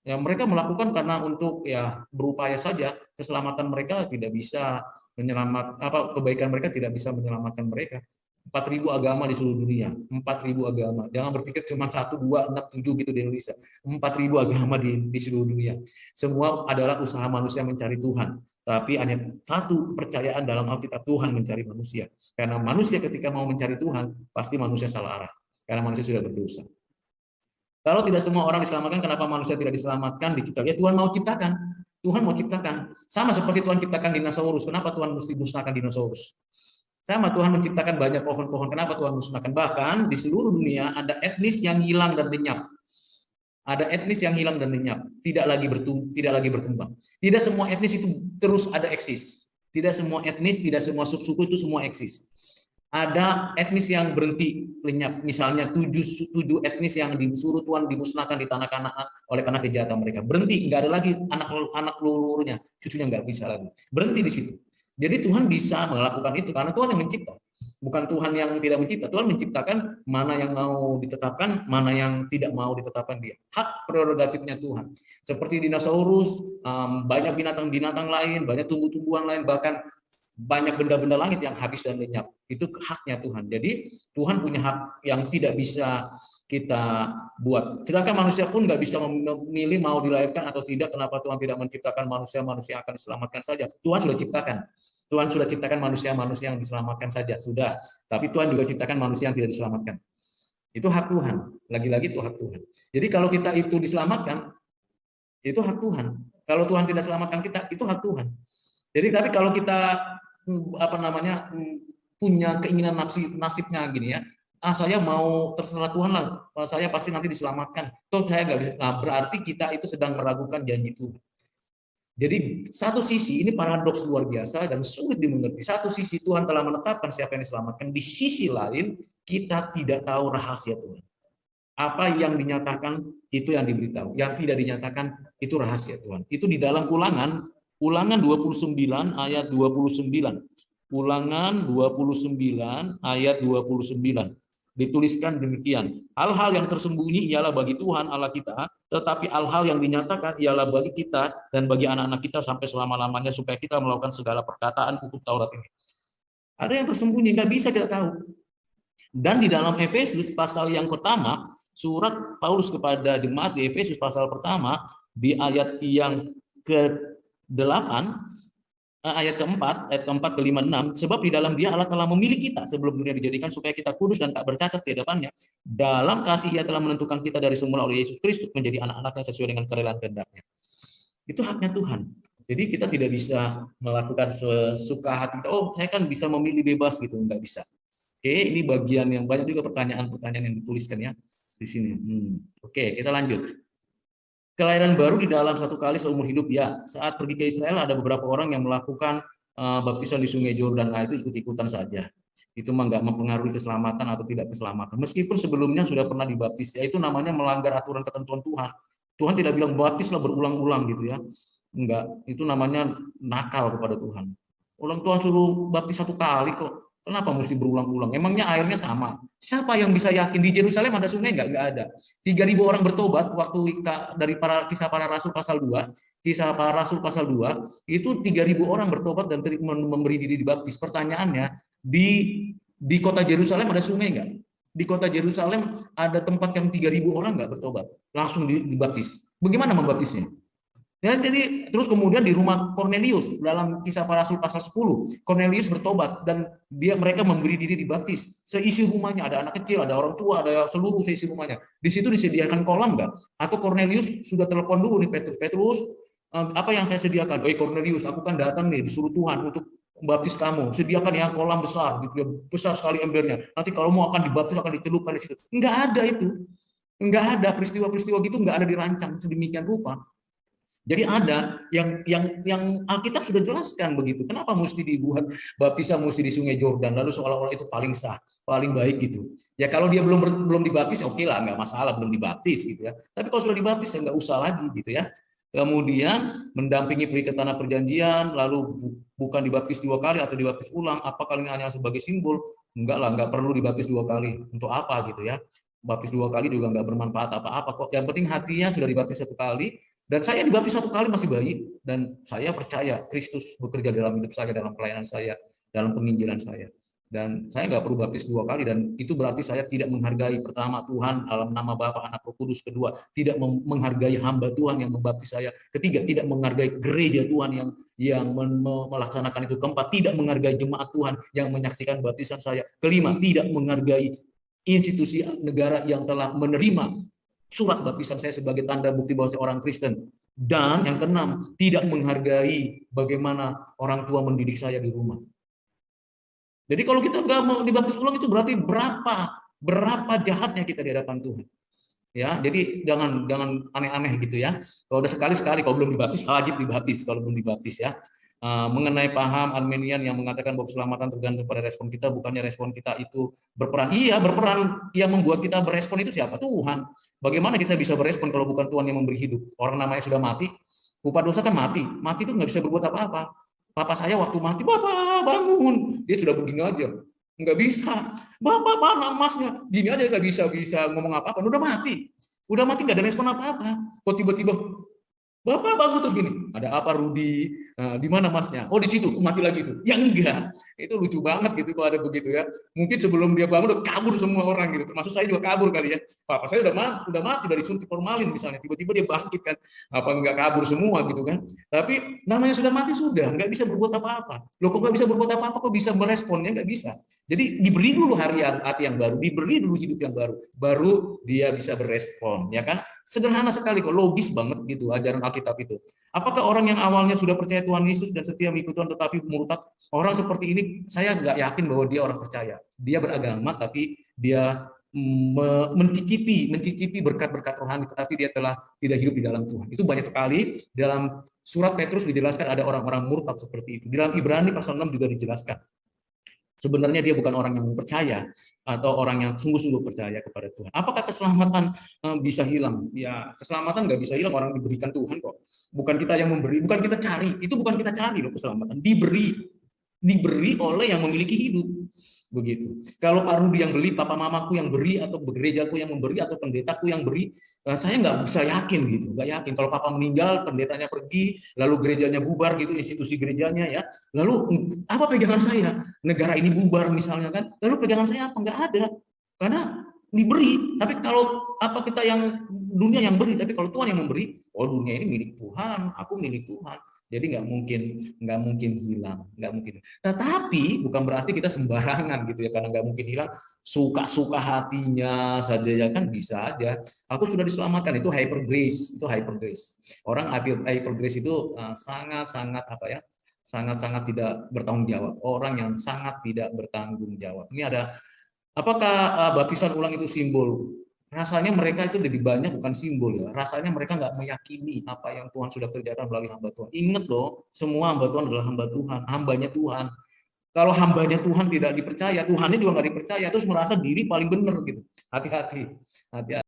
Ya mereka melakukan karena untuk ya berupaya saja. Keselamatan mereka tidak bisa kebaikan mereka tidak bisa menyelamatkan mereka. 4.000 agama di seluruh dunia, 4.000 agama. Jangan berpikir cuma 1, 2, 6, 7 gitu di Indonesia. 4.000 agama di seluruh dunia. Semua adalah usaha manusia mencari Tuhan. Tapi hanya satu kepercayaan dalam Alkitab, Tuhan mencari manusia. Karena manusia ketika mau mencari Tuhan, pasti manusia salah arah. Karena manusia sudah berdosa. Kalau tidak semua orang diselamatkan, kenapa manusia tidak diselamatkan? Ya Tuhan mau ciptakan. Tuhan mau ciptakan. Sama seperti Tuhan ciptakan dinosaurus. Kenapa Tuhan mesti musnahkan dinosaurus? Sama Tuhan menciptakan banyak pohon-pohon. Kenapa Tuhan musnahkan? Bahkan di seluruh dunia ada etnis yang hilang dan lenyap. Ada etnis yang hilang dan lenyap, tidak lagi berkembang. Tidak semua etnis itu terus ada eksis. Tidak semua etnis, tidak semua suku itu semua eksis. Ada etnis yang berhenti lenyap, misalnya 7 etnis yang disuruh Tuhan dimusnahkan di tanah Kanaan oleh karena kejahatan mereka. Berhenti, nggak ada lagi anak leluhurnya, cucunya nggak bisa lagi. Berhenti di situ. Jadi Tuhan bisa melakukan itu karena Tuhan yang mencipta. Bukan Tuhan yang tidak mencipta. Tuhan menciptakan mana yang mau ditetapkan, mana yang tidak mau ditetapkan dia. Hak prerogatifnya Tuhan. Seperti dinosaurus, banyak binatang-binatang lain, banyak tumbuh-tumbuhan lain, bahkan banyak benda-benda langit yang habis dan lenyap. Itu haknya Tuhan. Jadi Tuhan punya hak yang tidak bisa kita buat. Sedangkan manusia pun nggak bisa memilih mau dilahirkan atau tidak. Kenapa Tuhan tidak menciptakan manusia akan diselamatkan saja? Tuhan sudah ciptakan. Tuhan sudah ciptakan manusia yang diselamatkan saja, sudah. Tapi Tuhan juga ciptakan manusia yang tidak diselamatkan. Itu hak Tuhan. Lagi-lagi itu hak Tuhan. Jadi kalau kita itu diselamatkan, itu hak Tuhan. Kalau Tuhan tidak selamatkan kita, itu hak Tuhan. Jadi tapi kalau kita punya keinginan nasibnya gini ya, saya mau terserah Tuhan lah, saya pasti nanti diselamatkan. Toh saya nggak bisa. Nah, berarti kita itu sedang meragukan janji Tuhan. Jadi satu sisi ini paradoks luar biasa dan sulit dimengerti. Satu sisi Tuhan telah menetapkan siapa yang diselamatkan. Di sisi lain kita tidak tahu rahasia Tuhan. Apa yang dinyatakan itu yang diberitahu. Yang tidak dinyatakan itu rahasia Tuhan. Itu di dalam Ulangan 29 ayat 29. Ulangan 29 ayat 29. Dituliskan demikian. Hal-hal yang tersembunyi ialah bagi Tuhan Allah kita, tetapi hal-hal yang dinyatakan ialah bagi kita dan bagi anak-anak kita sampai selama-lamanya supaya kita melakukan segala perkataan hukum Taurat ini. Ada yang tersembunyi, nggak bisa kita tahu. Dan di dalam Efesus pasal yang pertama, surat Paulus kepada jemaat di Efesus pasal pertama, di ayat yang ke-8, ayat keempat ke 5, 6, sebab di dalam dia Allah telah memilih kita sebelum dunia dijadikan supaya kita kudus dan tak bercacat di hadapannya. Dalam kasih ia telah menentukan kita dari semula oleh Yesus Kristus menjadi anak-anaknya sesuai dengan kerelaan kehendaknya. Itu haknya Tuhan. Jadi kita tidak bisa melakukan sesuka hati kita. Oh, saya kan bisa memilih bebas gitu, nggak bisa. Oke, ini bagian yang banyak juga pertanyaan-pertanyaan yang dituliskan ya di sini. Oke, kita lanjut. Kelahiran baru di dalam satu kali seumur hidup ya. Saat pergi ke Israel ada beberapa orang yang melakukan baptisan di Sungai Yordan. Nah, itu ikut-ikutan saja. Itu mah nggak mempengaruhi keselamatan atau tidak keselamatan. Meskipun sebelumnya sudah pernah dibaptis, ya itu namanya melanggar aturan ketentuan Tuhan. Tuhan tidak bilang baptislah berulang-ulang gitu ya. Enggak, itu namanya nakal kepada Tuhan. Orang Tuhan suruh baptis 1 kali kok. Kenapa mesti berulang-ulang? Emangnya airnya sama? Siapa yang bisa yakin di Yerusalem ada sungai? Enggak ada. 3.000 orang bertobat waktu dari kisah para rasul pasal 2, kisah para rasul pasal 2, itu 3.000 orang bertobat dan memberi diri dibaptis. Pertanyaannya, di kota Yerusalem ada sungai enggak? Di kota Yerusalem ada tempat yang 3.000 orang enggak bertobat, langsung dibaptis. Bagaimana membaptisnya? Ya, jadi terus kemudian di rumah Cornelius dalam kisah para rasul pasal 10, Cornelius bertobat dan mereka memberi diri dibaptis. Seisi rumahnya ada anak kecil, ada orang tua, ada seluruh seisi rumahnya. Di situ disediakan kolam enggak? Atau Cornelius sudah telepon dulu nih Petrus, apa yang saya sediakan? Cornelius, aku kan datang nih disuruh Tuhan untuk baptis kamu, sediakan ya kolam besar, gitu ya, besar sekali embernya. Nanti kalau mau akan dibaptis akan dicelupkan di situ. Enggak ada itu, enggak ada peristiwa-peristiwa gitu, enggak ada dirancang sedemikian rupa. Jadi ada yang Alkitab sudah jelaskan begitu. Kenapa mesti dibuat baptisan mesti di Sungai Jordan, lalu seolah-olah itu paling sah, paling baik gitu. Ya kalau dia belum dibaptis, oke lah, nggak masalah belum dibaptis gitu ya. Tapi kalau sudah dibaptis ya nggak usah lagi gitu ya. Kemudian mendampingi pergi ke tanah perjanjian, lalu bukan dibaptis 2 kali atau dibaptis ulang, apa kalian hanya sebagai simbol? Enggak lah, nggak perlu dibaptis 2 kali. Untuk apa gitu ya? Baptis 2 kali juga nggak bermanfaat apa-apa kok. Yang penting hatinya sudah dibaptis 1 kali, dan saya dibaptis 1 kali masih baik, dan saya percaya Kristus bekerja dalam hidup saya, dalam pelayanan saya, dalam penginjilan saya. Dan saya nggak perlu baptis 2 kali, dan itu berarti saya tidak menghargai pertama Tuhan dalam nama Bapa, Anak, Roh Kudus. Kedua, tidak menghargai hamba Tuhan yang membaptis saya. Ketiga, tidak menghargai gereja Tuhan yang melaksanakan itu. Keempat, tidak menghargai jemaat Tuhan yang menyaksikan baptisan saya. Kelima, tidak menghargai institusi negara yang telah menerima surat baptisan saya sebagai tanda bukti bahwa saya orang Kristen. Dan yang keenam, tidak menghargai bagaimana orang tua mendidik saya di rumah. Jadi kalau kita nggak mau dibaptis ulang, itu berarti berapa jahatnya kita di hadapan Tuhan. Ya, jadi jangan aneh-aneh gitu ya. Kalau udah sekali-sekali, kalau belum dibaptis wajib dibaptis kalau belum dibaptis ya. Mengenai paham Armenian yang mengatakan bahwa keselamatan tergantung pada respon kita, bukannya respon kita itu berperan. Iya, berperan. Yang membuat kita berespon itu siapa? Tuhan. Bagaimana kita bisa berespon kalau bukan Tuhan yang memberi hidup? Orang namanya sudah mati, upah dosa kan mati. Mati itu nggak bisa berbuat apa-apa. Papa saya waktu mati, Bapak bangun. Dia sudah begini aja. Nggak bisa. Bapak mana emasnya? Gini aja nggak bisa ngomong apa-apa. Udah mati. Udah mati nggak ada respon apa-apa. Kok tiba-tiba Bapak bangun terus gini, ada apa Rudi? Di mana masnya? Oh di situ, mati lagi itu. Ya enggak, itu lucu banget gitu kalau ada begitu ya. Mungkin sebelum dia bangun udah kabur semua orang gitu, termasuk saya juga kabur kali ya. Papa saya udah mati, udah disuntik formalin misalnya, tiba-tiba dia bangkit kan, apa enggak kabur semua gitu kan? Tapi namanya sudah mati sudah, nggak bisa berbuat apa-apa. Loh kok nggak bisa berbuat apa-apa? Kok bisa meresponnya? Nggak bisa. Jadi diberi dulu hati yang baru, diberi dulu hidup yang baru dia bisa berespon, ya kan? Sederhana sekali kok, logis banget gitu ajaran Alkitab itu. Apakah orang yang awalnya sudah percaya Tuhan Yesus dan setia mengikuti Tuhan tetapi murtad, orang seperti ini saya nggak yakin bahwa dia orang percaya. Dia beragama tapi dia mencicipi berkat-berkat rohani, tetapi dia telah tidak hidup di dalam Tuhan. Itu banyak sekali dalam surat Petrus dijelaskan ada orang-orang murtad seperti itu. Di dalam Ibrani pasal 6 juga dijelaskan. Sebenarnya dia bukan orang yang percaya atau orang yang sungguh-sungguh percaya kepada Tuhan. Apakah keselamatan bisa hilang? Ya, keselamatan nggak bisa hilang, orang diberikan Tuhan kok. Bukan kita yang memberi, bukan kita cari. Itu bukan kita cari loh keselamatan. Diberi oleh yang memiliki hidup. Begitu. Kalau Pak Rudi yang beli, papa mamaku yang beri, atau gerejaku yang memberi, atau pendetaku yang beri, saya nggak bisa yakin gitu, nggak yakin. Kalau papa meninggal, pendetanya pergi, lalu gerejanya bubar gitu, institusi gerejanya ya, lalu apa pegangan saya? Negara ini bubar misalnya kan, lalu pegangan saya apa? Nggak ada, karena diberi. Tapi kalau apa kita yang dunia yang beri, tapi kalau Tuhan yang memberi, oh dunia ini milik Tuhan, aku milik Tuhan. Jadi nggak mungkin hilang, nggak mungkin. Tetapi bukan berarti kita sembarangan gitu ya, karena nggak mungkin hilang. Suka-suka hatinya saja ya kan bisa aja. Aku sudah diselamatkan, itu hyper grace, itu hyper grace. Orang hyper grace itu sangat-sangat apa ya? Sangat-sangat tidak bertanggung jawab. Orang yang sangat tidak bertanggung jawab. Ini ada, apakah baptisan ulang itu simbol? Rasanya mereka itu lebih banyak bukan simbol ya. Rasanya mereka nggak meyakini apa yang Tuhan sudah kerjakan melalui hamba Tuhan. Ingat loh, semua hamba Tuhan adalah hamba Tuhan, hambanya Tuhan. Kalau hambanya Tuhan tidak dipercaya, Tuhannya juga nggak dipercaya, terus merasa diri paling benar gitu. Hati-hati, hati-hati.